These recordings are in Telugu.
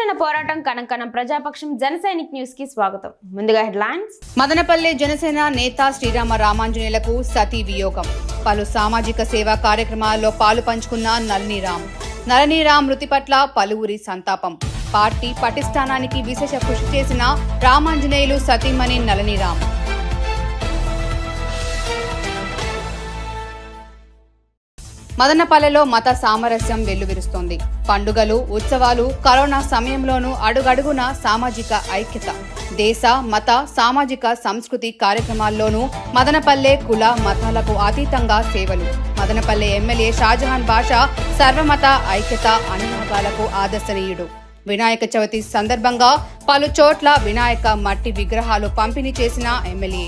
అసలైన పోరాటం కణం ప్రజాపక్షం జనసైనిక్ న్యూస్ కి స్వాగతం. ముందుగా హెడ్లైన్స్. మదనపల్లె జనసేన నేత శ్రీరామ రామాంజనేయులకు సతీ వియోగం. పలు సామాజిక సేవా కార్యక్రమాల్లో పాలు పంచుకున్న నళినీరామ్ మృతి పట్ల పలువురి సంతాపం. పార్టీ పటిష్టానానికి విశేష కృషి చేసిన రామాంజనేయులు సతీమణి నళినీరామ్. మదనపల్లెలో మత సామరస్యం వెల్లువిరుస్తోంది. పండుగలు, ఉత్సవాలు, కరోనా సమయంలోనూ అడుగడుగున సామాజిక ఐక్యత. దేశ, మత, సామాజిక సంస్కృతి కార్యక్రమాల్లోనూ మదనపల్లె కుల మతాలకు అతీతంగా సేవలు. మదనపల్లె ఎమ్మెల్యే షాజహాన్ బాషా సర్వమత ఐక్యత అనురాగాలకు ఆదర్శనీయుడు. వినాయక చవితి సందర్భంగా పలు చోట్ల వినాయక మట్టి విగ్రహాలు పంపిణీ చేసిన ఎమ్మెల్యే.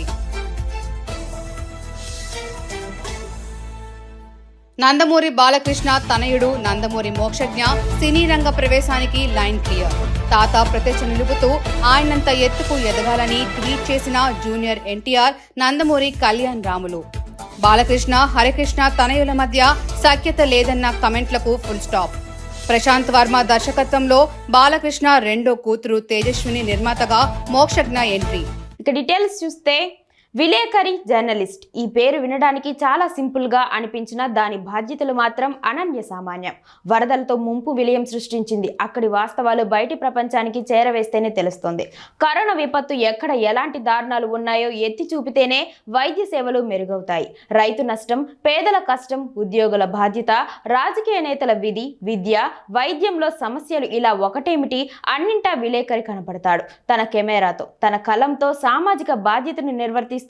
నందమూరి బాలకృష్ణ తనయుడు నందమూరి మోక్షజ్ఞ సినీ రంగ ప్రవేశానికి లైన్ క్లియర్. తాత ప్రతిష్ఠ నిలుపుతూ ఆయనంత ఎత్తుకు ఎదగాలని ట్వీట్ చేసిన జూనియర్ ఎన్టీఆర్, నందమూరి కళ్యాణ్ రాములు. బాలకృష్ణ, హరికృష్ణ తనయుల మధ్య సఖ్యత లేదన్న కమెంట్లకు ఫుల్ స్టాప్. ప్రశాంత్ వర్మ దర్శకత్వంలో బాలకృష్ణ రెండో కూతురు తేజస్విని నిర్మాతగా మోక్షజ్ఞ ఎంట్రీ. ఇక డీటెయిల్స్ చూస్తే, విలేకరి, జర్నలిస్ట్ ఈ పేరు వినడానికి చాలా సింపుల్ గా అనిపించిన దాని బాధ్యతలు మాత్రం అనన్య సామాన్యం. వరదలతో ముంపు విలయం సృష్టించింది. అక్కడి వాస్తవాలు బయటి ప్రపంచానికి చేరవేస్తేనే తెలుస్తుంది. కరోనా విపత్తు ఎక్కడ ఎలాంటి దారుణాలు ఉన్నాయో ఎత్తి చూపితేనే వైద్య సేవలు మెరుగవుతాయి. రైతు నష్టం, పేదల కష్టం, ఉద్యోగుల బాధ్యత, రాజకీయ నేతల విధి, విద్య, వైద్యంలో సమస్యలు ఇలా ఒకటేమిటి అన్నింటా విలేకరి కనపడతాడు. తన కెమెరాతో, తన కలంతో సామాజిక బాధ్యతను నిర్వర్తిస్తూ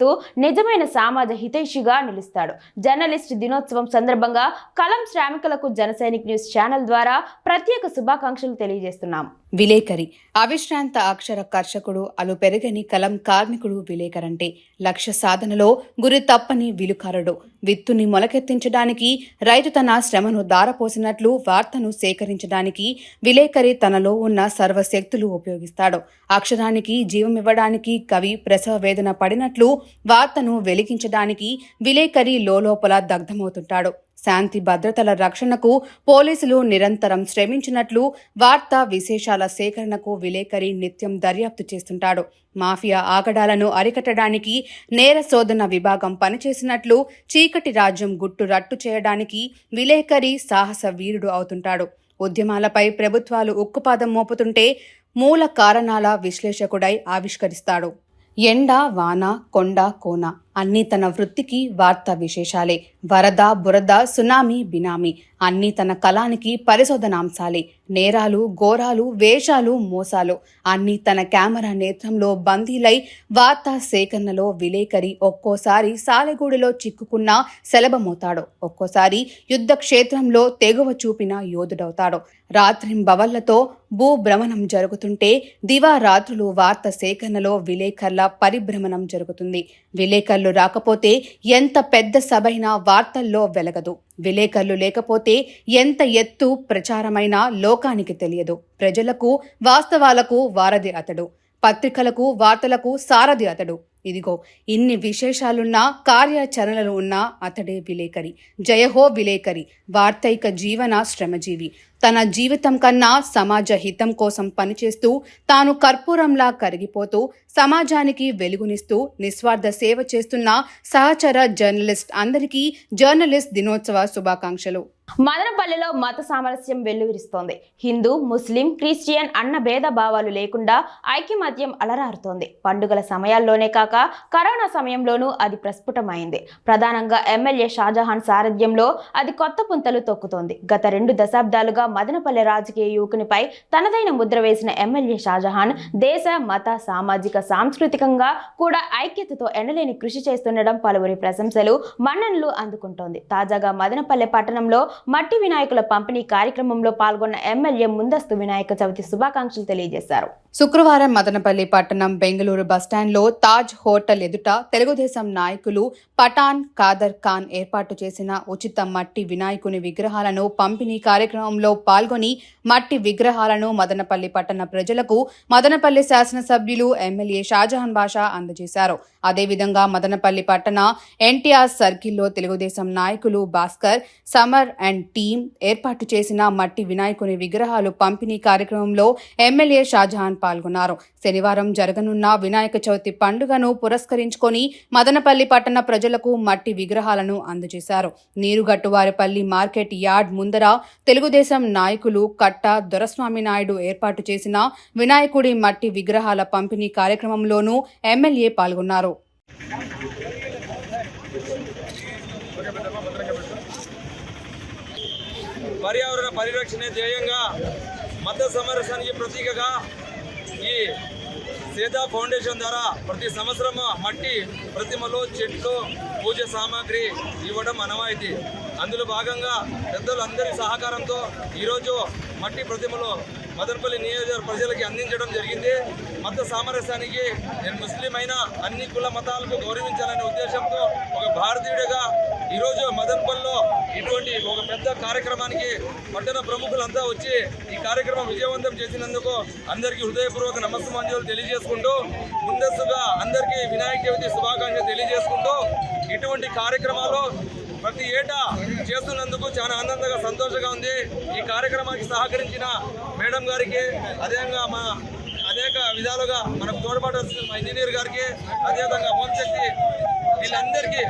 నిజమైన సమాజ హితైషిగా నిలుస్తాడు. జర్నలిస్ట్ దినోత్సవం సందర్భంగా కలం శ్రామికులకు జనసైనిక్ న్యూస్ ఛానల్ ద్వారా ప్రత్యేక శుభాకాంక్షలు తెలియజేస్తున్నాం. విలేకరి అవిశ్రాంత అక్షర కర్షకుడు, అలు పెరగని కలం కార్మికుడు విలేకరంటే. లక్ష్య సాధనలో గురి తప్పని విలుకారుడు. విత్తుని మొలకెత్తించడానికి రైతు తన శ్రమను దారపోసినట్లు వార్తను సేకరించడానికి విలేకరి తనలో ఉన్న సర్వశక్తులు ఉపయోగిస్తాడు. అక్షరానికి జీవమివ్వడానికి కవి ప్రసవ వేదన పడినట్లు వార్తను వెలిగించడానికి విలేకరి లోపల దగ్ధమవుతుంటాడు. శాంతి భద్రతల రక్షణకు పోలీసులు నిరంతరం శ్రమించినట్లు వార్తా విశేషాల సేకరణకు విలేకరి నిత్యం దర్యాప్తు చేస్తుంటాడు. మాఫియా ఆగడాలను అరికట్టడానికి నేర శోధన విభాగం పనిచేసినట్లు చీకటి రాజ్యం గుట్టు రట్టు చేయడానికి విలేకరి సాహస వీరుడు అవుతుంటాడు. ఉద్యమాలపై ప్రభుత్వాలు ఉక్కుపాదం మోపుతుంటే మూల కారణాల విశ్లేషకుడై ఆవిష్కరిస్తాడు. ఎండ, వాన, కొండ, కోన అన్నీ తన వృత్తికి వార్తా విశేషాలే. వరద, బురద, సునామీ, బినామీ అన్నీ తన కళానికి పరిశోధనాంశాలే. నేరాలు, ఘోరాలు, వేషాలు, మోసాలు అన్నీ తన కెమెరా నేత్రంలో బందీలై వార్తా సేకరణలో విలేకరి ఒక్కోసారి సాలెగూడులో చిక్కుకున్న శలభమవుతాడు. ఒక్కోసారి యుద్ధ క్షేత్రంలో తెగువ చూపిన యోధుడవుతాడు. రాత్రింబవళ్లతో భూభ్రమణం జరుగుతుంటే దివారాత్రులు వార్త సేకరణలో విలేకరుల పరిభ్రమణం జరుగుతుంది. విలేకరులు రాకపోతే ఎంత పెద్ద సభైనా వార్తల్లో వెలగదు. విలేకరులు లేకపోతే ఎంత ఎత్తు ప్రచారమైన లోకానికి తెలియదు. ప్రజలకు, వాస్తవాలకు వారధి అతడు. పత్రికలకు, వార్తలకు సారథి అతడు. ఇదిగో ఇన్ని విశేషాలున్నా, కార్యాచరణలు ఉన్నా అతడే విలేకరి. జయహో విలేకరి. వార్తైక జీవన శ్రమజీవి. తన జీవితం కన్నా సమాజ హితం కోసం పనిచేస్తూ తాను కర్పూరంలా కరిగిపోతూ సమాజానికి వెలుగునిస్తూ నిస్వార్థ సేవ చేస్తున్న సహచర జర్నలిస్ట్ అందరికీ జర్నలిస్ట్ దినోత్సవ శుభాకాంక్షలు. మదనపల్లెలో మత సామరస్యం వెల్లువిరుస్తోంది. హిందూ, ముస్లిం, క్రిస్టియన్ అన్న భేద భావాలు లేకుండా ఐక్యమత్యం అలరారుతోంది. పండుగల సమయాల్లోనే కాక కరోనా సమయంలోనూ అది ప్రస్ఫుటమైంది. ప్రధానంగా ఎమ్మెల్యే షాజహాన్ సారథ్యంలో అది కొత్త పుంతలు తొక్కుతోంది. గత 2 దశాబ్దాలుగా మదనపల్లె రాజకీయ యువకునిపై తనదైన ముద్ర వేసిన ఎమ్మెల్యే షాజహాన్ దేశ, మత, సామాజిక, సాంస్కృతికంగా కూడా ఐక్యతతో ఎనలేని కృషి చేస్తుండడం పలువురి ప్రశంసలు, మన్ననలు అందుకుంటోంది. తాజాగా మదనపల్లె పట్టణంలో మట్టి వినాయకుల పంపిణీ కార్యక్రమంలో పాల్గొన్న ఎమ్మెల్యే ముందస్తు వినాయక చవితి శుభాకాంక్షలు తెలియజేశారు. శుక్రవారం మదనపల్లి పట్టణం బెంగళూరు బస్టాండ్లో తాజ్ హోటల్ ఎదుట తెలుగుదేశం నాయకులు పఠాన్, ఖాదర్ ఖాన్ ఏర్పాటు చేసిన ఉచిత మట్టి వినాయకుని విగ్రహాలను పంపిణీ కార్యక్రమంలో పాల్గొని మట్టి విగ్రహాలను మదనపల్లి పట్టణ ప్రజలకు మదనపల్లి శాసనసభ్యులు ఎమ్మెల్యే షాజహాన్ బాషా అందజేశారు. అదేవిధంగా మదనపల్లి పట్టణ ఎన్టీఆర్ సర్కిల్లో తెలుగుదేశం నాయకులు భాస్కర్, సమర్ అండ్ టీం ఏర్పాటు చేసిన మట్టి వినాయకుని విగ్రహాలు పంపిణీ కార్యక్రమంలో ఎమ్మెల్యే షాజహాన్ పాల్గొన్నారు. శనివారం జరగనున్న వినాయక చవితి పండుగను పురస్కరించుకొని మదనపల్లి పట్టణ ప్రజలకు మట్టి విగ్రహాలను అందజేశారు. నీరుగట్టువారిపల్లి మార్కెట్ యార్డ్ ముందర తెలుగుదేశం నాయకులు కట్ట దొరస్వామి నాయుడు ఏర్పాటు చేసిన వినాయకుడి మట్టి విగ్రహాల పంపిణీ కార్యక్రమంలోనూ ఎమ్మెల్యే పాల్గొన్నారు. పర్యావరణ పరిరక్షణ ధ్యేయంగా మత సమరసానికి ప్రతీకగా ఈ సేదా ఫౌండేషన్ ద్వారా ప్రతి సంవత్సరం మట్టి ప్రతిమలు, చెట్లు, పూజ సామాగ్రి ఇవ్వడం అనవాయితీ. అందులో భాగంగా పెద్దలందరి సహకారంతో ఈరోజు మట్టి ప్రతిమలు మదనపల్లి నియోజకవర్గ ప్రజలకి అందించడం జరిగింది. మత సామరస్యానికి నేను ముస్లిం అయిన అన్ని కుల మతాలకు గౌరవించాలనే ఉద్దేశంతో ఒక భారతీయుడిగా ఈరోజు మదనపల్లిలో ఇటువంటి ఒక పెద్ద కార్యక్రమానికి పట్టణ ప్రముఖులంతా వచ్చి ఈ కార్యక్రమం విజయవంతం చేసినందుకు అందరికీ హృదయపూర్వక నమస్సుమాంజలు తెలియజేసుకుంటూ ముందస్తుగా అందరికీ వినాయక చవితి శుభాకాంక్షలు తెలియజేసుకుంటూ ఇటువంటి కార్యక్రమాలు ప్రతి ఏటా చేస్తున్నందుకు చాలా ఆనందంగా సంతోషంగా ఉంది. ఈ కార్యక్రమానికి సహకరించిన మేడం గారికి, అదేవిధంగా మా అనేక విధాలుగా మనకు తోడ్పాటు ఇంజనీర్ గారికి, అదేవిధంగా హోంశక్తి వీళ్ళందరికీ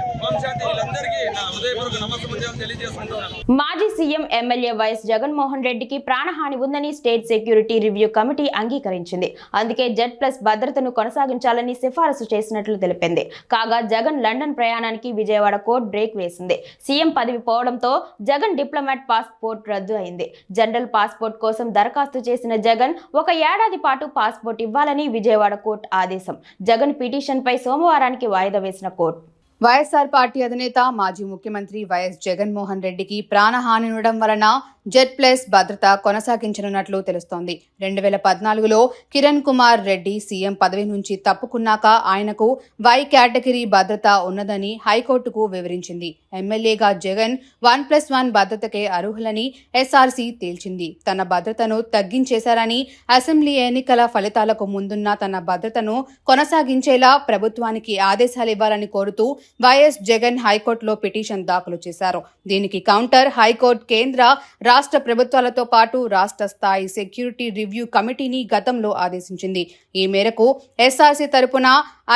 నా హృదయపూర్వక నమస్కారం తెలియజేసుకుంటున్నాను. మాజీ సీఎం ఎమ్మెల్యే వైఎస్ జగన్మోహన్ రెడ్డికి ప్రాణహాని ఉందని స్టేట్ సెక్యూరిటీ రివ్యూ కమిటీ అంగీకరించింది. అందుకే Z+ భద్రతను కొనసాగించాలని సిఫారసు చేసినట్లు తెలిపింది. కాగా జగన్ లండన్ ప్రయాణానికి విజయవాడ కోర్టు బ్రేక్ వేసింది. సీఎం పదవి పోవడంతో జగన్ డిప్లొమాట్ పాస్పోర్ట్ రద్దు అయింది. జనరల్ పాస్పోర్ట్ కోసం దరఖాస్తు చేసిన జగన్ ఒక ఏడాది పాటు పాస్పోర్ట్ ఇవ్వాలని విజయవాడ కోర్టు ఆదేశం. జగన్ పిటిషన్పై సోమవారానికి వాయిదా వేసిన కోర్టు వైఎస్ఆర్ పార్టీ అధినేత మాజీ ముఖ్యమంత్రి వైఎస్ జగన్మోహన్ రెడ్డికి ప్రాణహాని ఉండడం వలన Z+ భద్రత కొనసాగించనున్నట్లు తెలుస్తోంది. 2014లో కిరణ్ కుమార్ రెడ్డి సీఎం పదవి నుంచి తప్పుకున్నాక ఆయనకు Y కేటగిరీ భద్రత ఉన్నదని హైకోర్టుకు వివరించింది. ఎమ్మెల్యేగా జగన్ 1+1 భద్రతకే అర్హులని SRC తేల్చింది. తన భద్రతను తగ్గించేశారని, అసెంబ్లీ ఎన్నికల ఫలితాలకు ముందున్న తన భద్రతను కొనసాగించేలా ప్రభుత్వానికి ఆదేశాలివ్వాలని కోరుతూ వైఎస్ జగన్ హైకోర్టులో పిటిషన్ దాఖలు చేశారు. దీనికి కౌంటర్ హైకోర్టు కేంద్ర, రాష్ట్ర ప్రభుత్వాలతో పాటు రాష్ట్ర స్థాయి సెక్యూరిటీ రివ్యూ కమిటీని గతంలో ఆదేశించింది. ఈ మేరకు SRC తరపున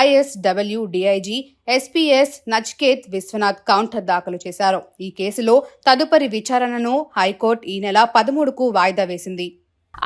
ISW DIG SPS Nachiket Vishwanath counter దాఖలు చేశారు. ఈ కేసులో తదుపరి విచారణను హైకోర్టు ఈ నెల 13కు వాయిదా వేసింది.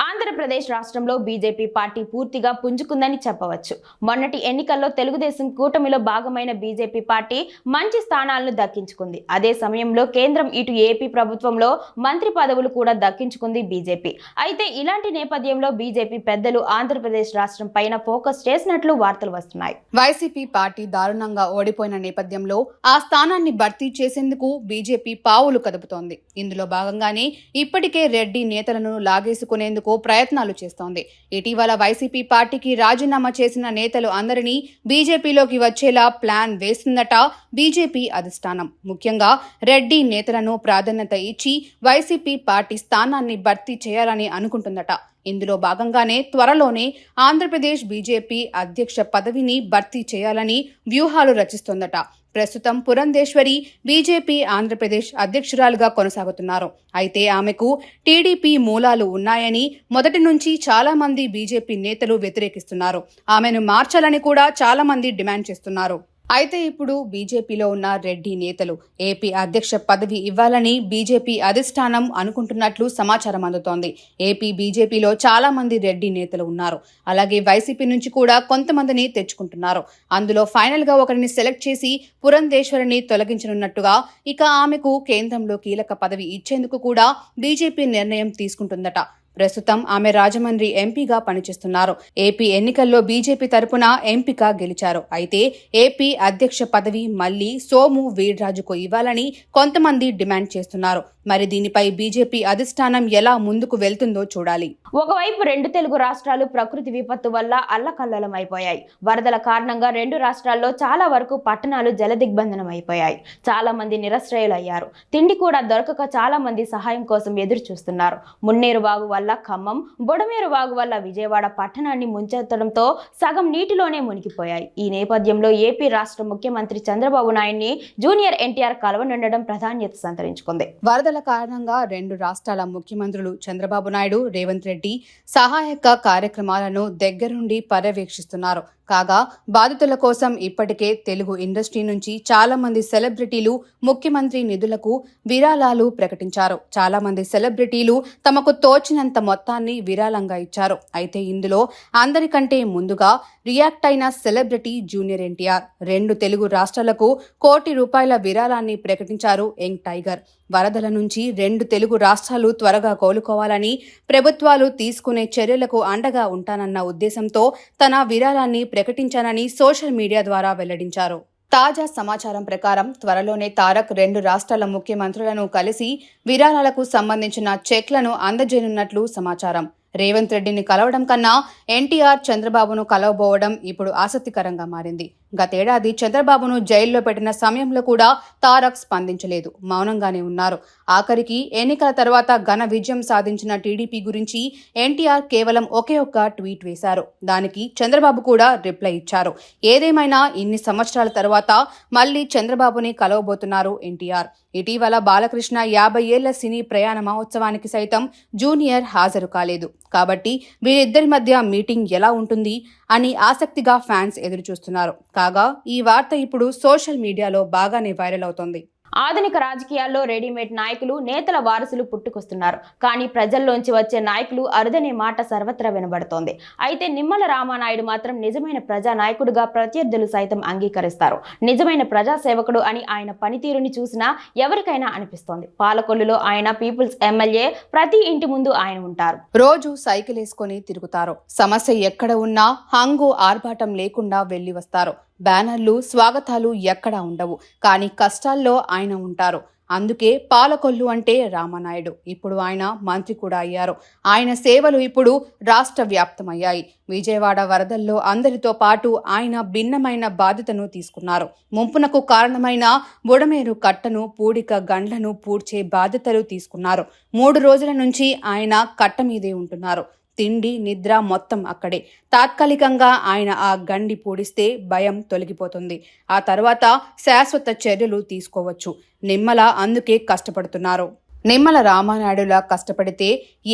ఆంధ్రప్రదేశ్ రాష్ట్రంలో బీజేపీ పార్టీ పూర్తిగా పుంజుకుందని చెప్పవచ్చు. మొన్నటి ఎన్నికల్లో తెలుగుదేశం కూటమిలో భాగమైన బీజేపీ పార్టీ మంచి స్థానాలను దక్కించుకుంది. అదే సమయంలో కేంద్రం ఇటు ఏపీ ప్రభుత్వంలో మంత్రి పదవులు కూడా దక్కించుకుంది బీజేపీ. అయితే ఇలాంటి నేపథ్యంలో బీజేపీ పెద్దలు ఆంధ్రప్రదేశ్ రాష్ట్రం పైన ఫోకస్ చేసినట్లు వార్తలు వస్తున్నాయి. వైసీపీ పార్టీ దారుణంగా ఓడిపోయిన నేపథ్యంలో ఆ స్థానాన్ని భర్తీ చేసేందుకు బీజేపీ పావులు కదుపుతోంది. ఇందులో భాగంగానే ఇప్పటికే రెడ్డి నేతలను లాగేసుకునేందుకు ప్రయత్నాలు చేస్తోంది. ఇటీవల వైసీపీ పార్టీకి రాజీనామా చేసిన నేతలు అందరినీ బీజేపీలోకి వచ్చేలా ప్లాన్ వేస్తుందట బీజేపీ అధిష్టానం. ముఖ్యంగా రెడ్డి నేతలను ప్రాధాన్యత ఇచ్చి వైసీపీ పార్టీ స్థానాన్ని భర్తీ చేయాలని అనుకుంటుందట. ఇందులో భాగంగానే త్వరలోనే ఆంధ్రప్రదేశ్ బీజేపీ అధ్యక్ష పదవిని భర్తీ చేయాలని వ్యూహాలు రచిస్తోందట. ప్రస్తుతం పురంధేశ్వరి బీజేపీ ఆంధ్రప్రదేశ్ అధ్యక్షురాలుగా కొనసాగుతున్నారు. అయితే ఆమెకు టీడీపీ మూలాలు ఉన్నాయని మొదటి నుంచి చాలా మంది బీజేపీ నేతలు వ్యతిరేకిస్తున్నారు. ఆమెను మార్చాలని కూడా చాలా మంది డిమాండ్ చేస్తున్నారు. అయితే ఇప్పుడు బీజేపీలో ఉన్న రెడ్డి నేతలు ఏపీ అధ్యక్ష పదవి ఇవ్వాలని బీజేపీ అధిష్టానం అనుకుంటున్నట్లు సమాచారం అందుతోంది. ఏపీ బీజేపీలో చాలా మంది రెడ్డి నేతలు ఉన్నారు. అలాగే వైసీపీ నుంచి కూడా కొంతమందిని తెచ్చుకుంటున్నారు. అందులో ఫైనల్ గా ఒకరిని సెలెక్ట్ చేసి పురంధేశ్వరిని తొలగించనున్నట్టుగా, ఇక ఆమెకు కేంద్రంలో కీలక పదవి ఇచ్చేందుకు కూడా బీజేపీ నిర్ణయం తీసుకుంటుందట. ప్రస్తుతం ఆమె రాజమండ్రి ఎంపీగా పనిచేస్తున్నారు. ఏపీ ఎన్నికల్లో బీజేపీ తరపున ఎంపీగా గెలిచారు. అయితే ఏపీ అధ్యక్ష పదవి మళ్లీ సోము వీర్రాజుకు ఇవ్వాలని కొంతమంది డిమాండ్ చేస్తున్నారు. మరి దీనిపై బీజేపీ అధిష్టానం ఎలా ముందుకు వెళ్తుందో చూడాలి. ఒకవైపు రెండు తెలుగు రాష్ట్రాలు ప్రకృతి విపత్తు వల్ల అల్లకల్లోలం అయిపోయాయి. వరదల కారణంగా రెండు రాష్ట్రాల్లో చాలా వరకు పట్టణాలు జలదిగ్బంధనం అయిపోయాయి. చాలా మంది నిరాశ్రయులయ్యారు. తిండి కూడా దొరకక చాలా మంది సహాయం కోసం ఎదురు చూస్తున్నారు. మున్నేరు వాగు వల్ల ఖమ్మం, బొడమేరు వాగు వల్ల విజయవాడ పట్టణాన్ని ముంచెత్తడంతో సగం నీటిలోనే మునిగిపోయాయి. ఈ నేపథ్యంలో ఏపీ రాష్ట్ర ముఖ్యమంత్రి చంద్రబాబు నాయుడిని జూనియర్ ఎన్టీఆర్ కలవనుండడం ప్రాధాన్యత సంతరించుకుంది. వరదల కారణంగా రెండు రాష్ట్రాల ముఖ్యమంత్రులు చంద్రబాబు నాయుడు, రేవంత్ రెడ్డి సహాయక కార్యక్రమాలను దగ్గరుండి పర్యవేక్షిస్తున్నారు. కాగా బాధితుల కోసం ఇప్పటికే తెలుగు ఇండస్ట్రీ నుంచి చాలా మంది సెలబ్రిటీలు ముఖ్యమంత్రి నిధులకు విరాళాలు ప్రకటించారు. చాలా మంది సెలబ్రిటీలు తమకు తోచినంత మొత్తాన్ని విరాళంగా ఇచ్చారు. అయితే ఇందులో అందరికంటే ముందుగా రియాక్ట్ అయిన సెలబ్రిటీ జూనియర్ ఎన్టీఆర్ రెండు తెలుగు రాష్ట్రాలకు ₹1,00,00,000 విరాళాన్ని ప్రకటించారు యంగ్ టైగర్. వరదల నుంచి రెండు తెలుగు రాష్ట్రాలు త్వరగా కోలుకోవాలని ప్రభుత్వాలు తీసుకునే చర్యలకు అండగా ఉంటానన్న ఉద్దేశంతో తన విరాళాన్ని ప్రకటించానని సోషల్ మీడియా ద్వారా వెల్లడించారు. తాజా సమాచారం ప్రకారం త్వరలోనే తారక్ రెండు రాష్ట్రాల ముఖ్యమంత్రులను కలిసి విరాళాలకు సంబంధించిన చెక్లను అందజేయనున్నట్లు సమాచారం. రేవంత్ రెడ్డిని కలవడం కన్నా ఎన్టీఆర్ చంద్రబాబును కలవబోవడం ఇప్పుడు ఆసక్తికరంగా మారింది. గతేడాది చంద్రబాబును జైల్లో పెట్టిన సమయంలో కూడా తారక్ స్పందించలేదు, మౌనంగానే ఉన్నారు. ఆఖరికి ఎన్నికల తర్వాత ఘన విజయం సాధించిన టీడీపీ గురించి ఎన్టీఆర్ కేవలం ఒకే ఒక్క ట్వీట్ వేశారు. దానికి చంద్రబాబు కూడా రిప్లై ఇచ్చారు. ఏదేమైనా ఇన్ని సంవత్సరాల తర్వాత మళ్లీ చంద్రబాబుని కలవబోతున్నారు ఎన్టీఆర్. ఇటీవల బాలకృష్ణ 50 ఏళ్ల సినీ ప్రయాణ మహోత్సవానికి సైతం జూనియర్ హాజరు కాలేదు. కాబట్టి వీరిద్దరి మధ్య మీటింగ్ ఎలా ఉంటుంది అని ఆసక్తిగా ఫ్యాన్స్ ఎదురుచూస్తున్నారు. కాగా ఈ వార్త ఇప్పుడు సోషల్ మీడియాలో బాగానే వైరల్ అవుతోంది. ఆధునిక రాజకీయాల్లో రెడీమేడ్ నాయకులు, నేతల వారసులు పుట్టుకొస్తున్నారు. కానీ ప్రజల్లోంచి వచ్చే నాయకులు అరుదనే మాట సర్వత్రా వినబడుతోంది. అయితే నిమ్మల రామానాయుడు మాత్రం నిజమైన ప్రజా నాయకుడిగా ప్రత్యర్థులు సైతం అంగీకరిస్తారు. నిజమైన ప్రజాసేవకుడు అని ఆయన పనితీరుని చూసినా ఎవరికైనా అనిపిస్తోంది. పాలకొల్లులో ఆయన పీపుల్స్ ఎమ్మెల్యే, ప్రతి ఇంటి ముందు ఆయన ఉంటారు. రోజు సైకిల్ వేసుకొని తిరుగుతారు. సమస్య ఎక్కడ ఉన్నా హంగు ఆర్భాటం లేకుండా వెళ్లి వస్తారు. బ్యానర్లు, స్వాగతాలు ఎక్కడా ఉండవు. కానీ కష్టాల్లో ఆయన ఉంటారు. అందుకే పాలకొల్లు అంటే రామానాయుడు. ఇప్పుడు ఆయన మంత్రి కూడా అయ్యారు. ఆయన సేవలు ఇప్పుడు రాష్ట్ర వ్యాప్తమయ్యాయి. విజయవాడ వరదల్లో అందరితో పాటు ఆయన భిన్నమైన బాధ్యతను తీసుకున్నారు. ముంపునకు కారణమైన బుడమేరు కట్టను, పూడిక గండ్లను పూడ్చే బాధ్యతలు తీసుకున్నారు. 3 రోజుల నుంచి ఆయన కట్ట మీదే ఉంటున్నారు. తిండి, నిద్ర మొత్తం అక్కడే. తాత్కాలికంగా ఆయన ఆ గండి పూడిస్తే భయం తొలగిపోతుంది. ఆ తర్వాత శాశ్వత చర్యలు తీసుకోవచ్చు. నిమ్మల అందుకే కష్టపడుతున్నారు. నిమ్మల రామానాయుడులా కష్టపడితే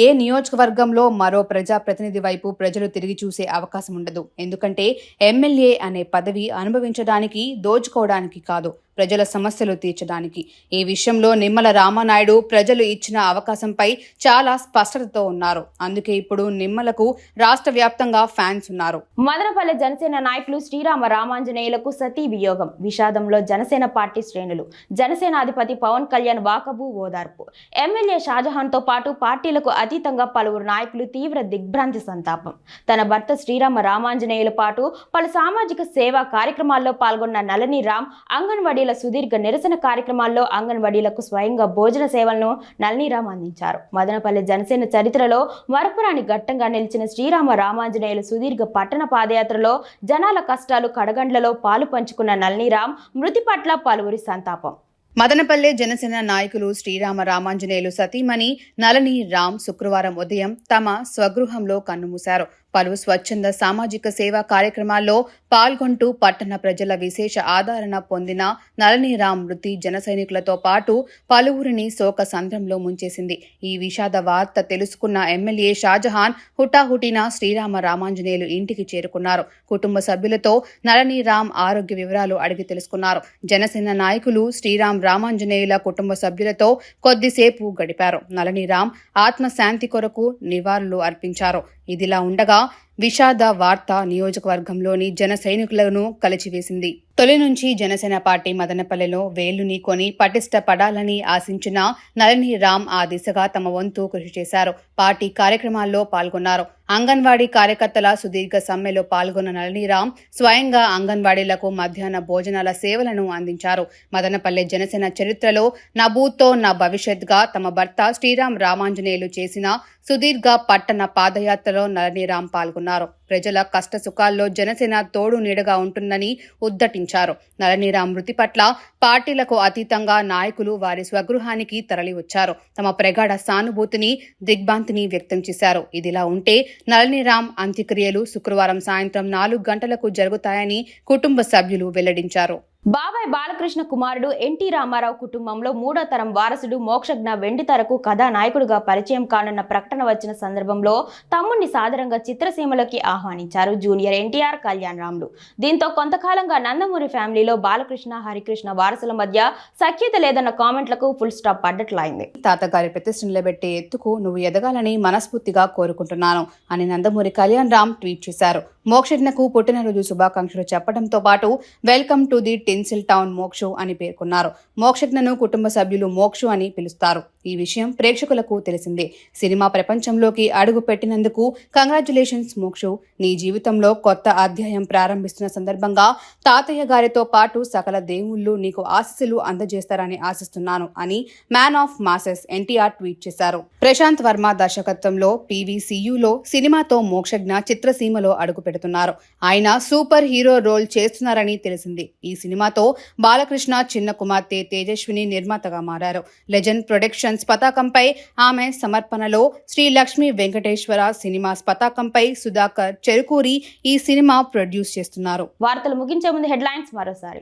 ఏ నియోజకవర్గంలో మరో ప్రజాప్రతినిధి వైపు ప్రజలు తిరిగి చూసే అవకాశం ఉండదు. ఎందుకంటే ఎమ్మెల్యే అనే పదవి అనుభవించడానికి, దోచుకోవడానికి కాదు, ప్రజల సమస్యలు తీర్చడానికి. ఈ విషయంలో నిమ్మల రామానాయుడు ప్రజలు ఇచ్చిన అవకాశంపై చాలా స్పష్టతతో ఉన్నారు. అందుకే ఇప్పుడు నిమ్మలకు రాష్ట్ర వ్యాప్తంగా ఫ్యాన్స్ ఉన్నారు. మదనపల్లె జనసేన నాయకులు శ్రీరామ రామాంజనేయులకు సతీ వియోగం. విషాదంలో జనసేన పార్టీ శ్రేణులు. జనసేనాధిపతి పవన్ కళ్యాణ్ వాకబు, ఓదార్పు. ఎమ్మెల్యే షాజహాన్ తో పాటు పార్టీలకు అతీతంగా పలువురు నాయకులు తీవ్ర దిగ్భ్రాంతి, సంతాపం. తన భర్త శ్రీరామ రామాంజనేయుల పాటు పలు సామాజిక సేవా కార్యక్రమాల్లో పాల్గొన్న నళని రామ్ అంగన్వాడీ సుదీర్ఘ నిరసన కార్యక్రమాల్లో అంగన్వాడీలకు స్వయంగా భోజన సేవలను నళినీరామ్ అందించారు. మదనపల్లె జనసేన చరిత్రలో మరపురాని ఘట్టంగా నిలిచిన శ్రీరామ రామాంజనేయుల సుదీర్ఘ పట్టణ పాదయాత్రలో జనాల కష్టాలు, కడగండ్లలో పాలు పంచుకున్న నళినీరామ్ మృతి పట్ల పలువురి సంతాపం. మదనపల్లె జనసేన నాయకులు శ్రీరామ రామాంజనేయులు సతీమణి నళని రామ్ శుక్రవారం ఉదయం తమ స్వగృహంలో కన్నుమూశారు. పలు స్వచ్ఛంద సామాజిక సేవా కార్యక్రమాల్లో పాల్గొంటూ పట్టణ ప్రజల విశేష ఆదరణ పొందిన నళని రామ్ మృతి జన సైనికులతో పాటు పలువురిని శోక సంద్రంలో ముంచేసింది. ఈ విషాద వార్త తెలుసుకున్న ఎమ్మెల్యే షాజహాన్ హుటాహుటిన శ్రీరామ రామాంజనేయులు ఇంటికి చేరుకున్నారు. కుటుంబ సభ్యులతో నళని రామ్ ఆరోగ్య వివరాలు అడిగి తెలుసుకున్నారు. జనసేన నాయకులు శ్రీరామ్ రామాంజనేయుల కుటుంబ సభ్యులతో కొద్దిసేపు గడిపారు. నళని రామ్ ఆత్మశాంతి కొరకు నివాళులు అర్పించారు. ఇదిలా ఉండగా విషాద వార్త నియోజకవర్గంలోని జన సైనికులను కలిచివేసింది. తొలి నుంచి జనసేన పార్టీ మదనపల్లెలో వేలుని కొని పటిష్టపడాలని ఆశించిన నళిని రామ్ ఆ దిశగా తమ వంతు కృషి చేశారు. పార్టీ కార్యక్రమాల్లో పాల్గొన్నారు. అంగన్వాడీ కార్యకర్తల సుదీర్ఘ సమ్మెలో పాల్గొన్న నళిని రామ్ స్వయంగా అంగన్వాడీలకు మధ్యాహ్న భోజనాల సేవలను అందించారు. మదనపల్లె జనసేన చరిత్రలో నా బూత్తో నా భవిష్యత్గా తమ భర్త శ్రీరామ్ రామాంజనేయులు చేసిన సుదీర్ఘ పట్టణ పాదయాత్రలో నళిని రామ్ పాల్గొన్నారు. ప్రజల కష్ట సుఖాల్లో జనసేన తోడు నీడగా ఉంటుందని ఉద్ఘాటించారు. నళిని రామ్ మృతి పట్ల పార్టీలకు అతీతంగా నాయకులు వారి స్వగృహానికి తరలివచ్చారు. తమ ప్రగాఢ సానుభూతిని దిగ్భ్రాంతిని వ్యక్తం చేశారు. ఇదిలా ఉంటే నళిని రామ్ అంత్యక్రియలు శుక్రవారం సాయంత్రం 4 గంటలకు జరుగుతాయని కుటుంబ సభ్యులు వెల్లడించారు. బాబాయ్ బాలకృష్ణ కుమారుడు ఎన్టీ రామారావు కుటుంబంలో 3వ తరం వారసుడు మోక్షజ్ఞ వెండితెరకు కథానాయకుడిగా పరిచయం కానున్న ప్రకటన వచ్చిన సందర్భంలో తమ్ముడిని సాదరంగా చిత్రసీమలోకి ఆహ్వానించారు జూనియర్ ఎన్టీఆర్ కళ్యాణ్ రాములు. దీంతో కొంతకాలంగా నందమూరి ఫ్యామిలీలో బాలకృష్ణ హరికృష్ణ వారసుల మధ్య సఖ్యత లేదన్న కామెంట్లకు ఫుల్ స్టాప్ పడ్డట్లయింది. తాతగారి ప్రతిష్ఠ నిలబెట్టే ఎత్తుకు నువ్వు ఎదగాలని మనస్ఫూర్తిగా కోరుకుంటున్నాను అని నందమూరి కళ్యాణ్ రామ్ ట్వీట్ చేశారు. మోక్షజ్ఞకు పుట్టినరోజు శుభాకాంక్షలు చెప్పడంతో పాటు welcome to the tinsel town Mokshu అని పేర్కొన్నారు. మోక్షజ్ఞను కుటుంబ సభ్యులు మోక్షు అని పిలుస్తారు. ఈ విషయం ప్రేక్షకులకు తెలిసిందే. సినిమా ప్రపంచంలోకి అడుగు పెట్టినందుకు కంగ్రాచ్యులేషన్స్ మోక్షు. నీ జీవితంలో కొత్త అధ్యాయం ప్రారంభిస్తున్న సందర్భంగా తాతయ్య గారితో పాటు సకల దేవుళ్ళు నీకు ఆశీస్సులు అందజేస్తారని ఆశిస్తున్నాను అని man of masses NTR tweet చేశారు. ప్రశాంత్ వర్మ దర్శకత్వంలో పీవీసీయూలో సినిమాతో మోక్షజ్ఞ చిత్రసీమలో అడుగు పెడుతున్నారు. ఆయన సూపర్ హీరో రోల్ చేస్తున్నారని తెలిసింది. ఈ సినిమాతో బాలకృష్ణ చిన్న కుమార్తె తేజస్విని నిర్మాతగా మారారు. లెజెండ్ ప్రొడక్షన్స్ పతాకంపై ఆమె సమర్పణలో శ్రీ లక్ష్మీ వెంకటేశ్వర సినిమాస్ పతాకంపై సుధాకర్ చెరుకూరి ఈ సినిమా ప్రొడ్యూస్ చేస్తున్నారు. వార్తలు ముగించే ముందు హెడ్లైన్స్ మరోసారి.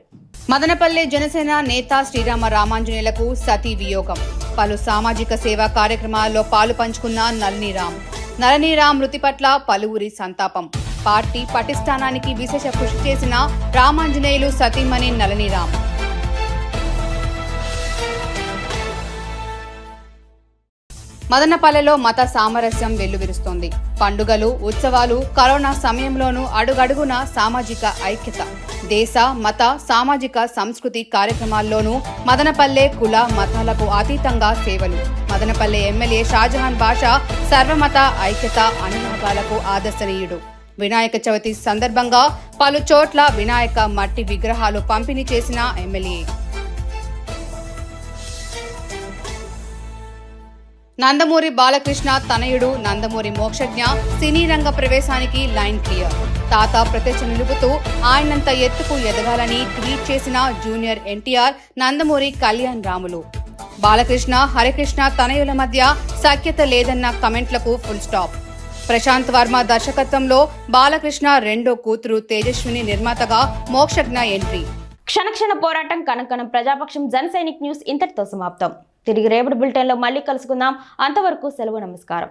మదనపల్లె జనసేన నేత శ్రీరామ రామాంజనేయులకు సతీ వియోగం. పలు సామాజిక సేవా కార్యక్రమాల్లో పాలు పంచుకున్న నళిని రామ్ మృతి పట్ల పలువురి సంతాపం. పార్టీ పటిష్టానానికి విశేష కృషి చేసిన రామాంజనేయులు సతీమణి నళిని రామ్. మదనపల్లెలో మత సామరస్యం వెల్లువిరుస్తోంది. పండుగలు, ఉత్సవాలు, కరోనా సమయంలోనూ అడుగడుగున సామాజిక ఐక్యత. దేశ, మత, సామాజిక సంస్కృతి కార్యక్రమాల్లోనూ మదనపల్లె కుల మతాలకు అతీతంగా సేవలు. మదనపల్లె ఎమ్మెల్యే షాజహాన్ బాషా సర్వమత ఐక్యత అనురాగాలకు ఆదర్శనీయుడు. వినాయక చవితి సందర్భంగా పలు చోట్ల వినాయక మట్టి విగ్రహాలు పంపిణీ చేసిన ఎమ్మెల్యే. నందమూరి బాలకృష్ణ తనయుడు నందమూరి మోక్షజ్ఞ సినీ రంగ ప్రవేశానికి లైన్ క్లియర్. తాత ప్రతిష్ఠ నిలుపుతూ ఆయనంత ఎత్తుకు ఎదగాలని ట్వీట్ చేసిన జూనియర్ ఎన్టీఆర్ నందమూరి కళ్యాణ్ రాములు. బాలకృష్ణ హరికృష్ణ తనయుల మధ్య సఖ్యత లేదన్న కమెంట్లకు ఫుల్ స్టాప్. ప్రశాంత్ వర్మ దర్శకత్వంలో బాలకృష్ణ రెండో కూతురు తేజస్విని నిర్మాతగా మోక్షజ్ఞ ఎంట్రీ. క్షణక్షణ పోరాటం కనకనం ప్రజాపక్షం జన సైనిక్ న్యూస్ ఇంతటితో సమాప్తం. తిరిగి రేపటి బులెటిన్లో మళ్ళీ కలుసుకుందాం. అంతవరకు సెలవు, నమస్కారం.